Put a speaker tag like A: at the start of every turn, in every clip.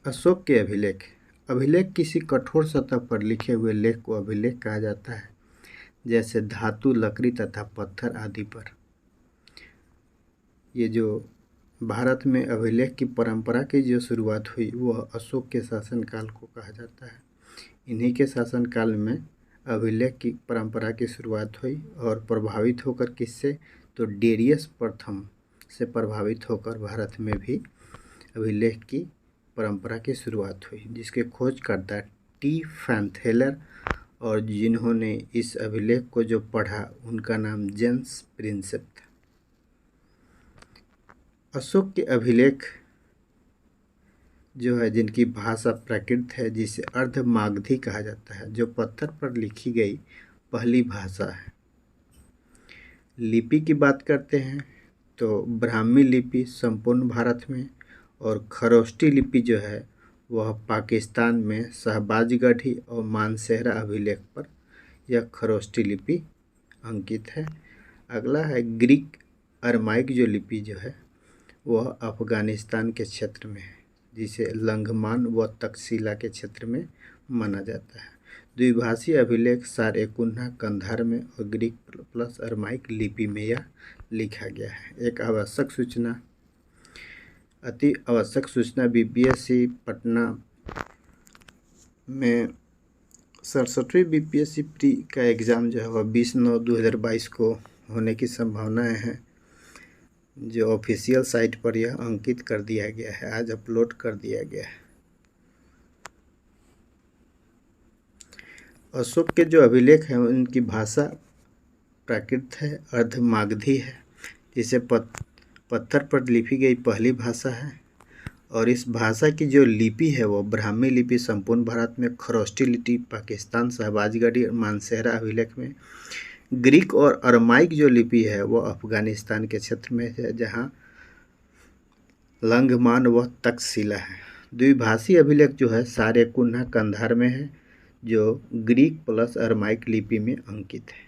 A: अशोक के अभिलेख। अभिलेख किसी कठोर सतह पर लिखे हुए लेख को अभिलेख कहा जाता है, जैसे धातु, लकड़ी तथा पत्थर आदि पर। ये जो भारत में अभिलेख की परंपरा की जो शुरुआत हुई वह अशोक के शासनकाल को कहा जाता है। इन्हीं के शासनकाल में अभिलेख की परंपरा की शुरुआत हुई और प्रभावित होकर किससे, तो डेरियस प्रथम से प्रभावित होकर भारत में भी अभिलेख की परंपरा की शुरुआत हुई, जिसके खोजकर्ता टी फैंथेलर और जिन्होंने इस अभिलेख को जो पढ़ा उनका नाम जेम्स प्रिंसेप था। अशोक के अभिलेख जो है जिनकी भाषा प्राकृत है, जिसे अर्धमागधी कहा जाता है, जो पत्थर पर लिखी गई पहली भाषा है। लिपि की बात करते हैं तो ब्राह्मी लिपि संपूर्ण भारत में और खरोष्टी लिपि जो है वह पाकिस्तान में शहबाजगढ़ी और मानसेहरा अभिलेख पर यह खरोष्टी लिपि अंकित है। अगला है ग्रीक अरमाइक जो लिपि जो है वह अफगानिस्तान के क्षेत्र में है, जिसे लंघमान व तक्षशिला के क्षेत्र में माना जाता है। द्विभाषी अभिलेख सारेकुन्हा कंधार में और ग्रीक प्लस अरमाइक लिपि में यह लिखा गया है। एक आवश्यक सूचना, अति आवश्यक सूचना, बीपीएससी पटना में 67वीं बीपीएससी प्री का एग्ज़ाम जो है वह 20/9/2022 को होने की संभावनाएं हैं, जो ऑफिशियल साइट पर यह अंकित कर दिया गया है, आज अपलोड कर दिया गया है। अशोक के जो अभिलेख हैं उनकी भाषा प्राकृत है, अर्धमागधी है, जिसे पत्थर पर लिखी गई पहली भाषा है। और इस भाषा की जो लिपि है वो ब्राह्मी लिपि संपूर्ण भारत में, खरोष्टी लिपि पाकिस्तान शहबाजगढ़ी और मानसेहरा अभिलेख में, ग्रीक और अरमाइक जो लिपि है वो अफगानिस्तान के क्षेत्र में है, जहाँ लंघमान व तक्षशिला है। द्विभाषी अभिलेख जो है सारेकुन्हा कंधार में है, जो ग्रीक प्लस अरमाइक लिपि में अंकित है।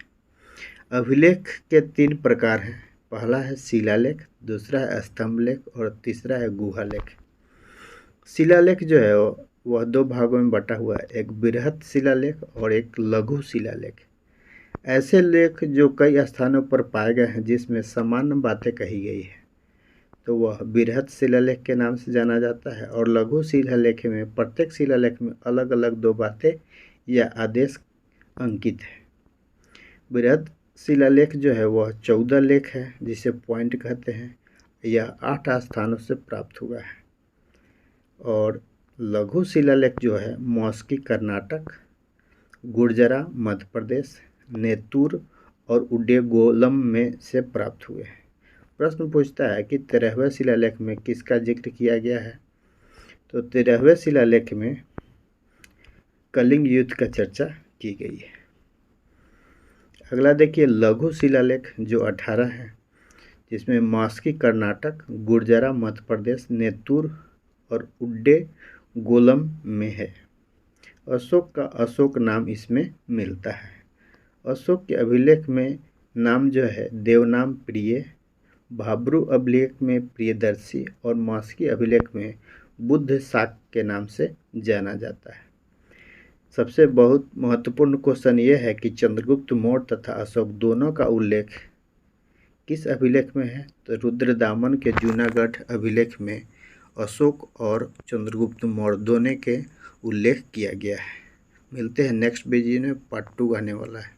A: अभिलेख के 3 प्रकार हैं। पहला है शिलालेख, दूसरा है स्तंभलेख और तीसरा है गुहालेख। शिलालेख जो है वह 2 भागों में बटा हुआ है, एक बृहत शिलालेख और एक लघु शिलालेख। ऐसे लेख जो कई स्थानों पर पाए गए हैं जिसमें समान बातें कही गई है तो वह बृहत शिलालेख के नाम से जाना जाता है। और लघु शिलालेख में प्रत्येक शिलालेख में अलग अलग 2 बातें या आदेश अंकित है। बृहत शिलालेख जो है वह 14 लेख है, जिसे पॉइंट कहते हैं। यह 8 स्थानों से प्राप्त हुआ है। और लघु शिलालेख जो है मॉस्की कर्नाटक, गुर्जरा मध्य प्रदेश, नेतूर और उड्डेगोलम में से प्राप्त हुए हैं। प्रश्न पूछता है कि 13वें शिलालेख में किसका जिक्र किया गया है, तो 13वें शिलालेख में कलिंग युद्ध का चर्चा की गई है। अगला देखिए लघु शिलालेख जो 18 है, जिसमें मॉस्की कर्नाटक, गुर्जरा मध्य प्रदेश, नेतूर और उड्डेगोलम में है। अशोक का अशोक नाम इसमें मिलता है। अशोक के अभिलेख में नाम जो है देवनाम प्रिय, भाब्रू अभिलेख में प्रियदर्शी और मॉस्की अभिलेख में बुद्ध शाक के नाम से जाना जाता है। सबसे बहुत महत्वपूर्ण क्वेश्चन ये है कि चंद्रगुप्त मौर्य तथा अशोक दोनों का उल्लेख किस अभिलेख में है, तो रुद्रदामन के जूनागढ़ अभिलेख में अशोक और चंद्रगुप्त मौर्य दोनों के उल्लेख किया गया है। मिलते हैं नेक्स्ट वीडियो में, पार्ट 2 आने वाला है।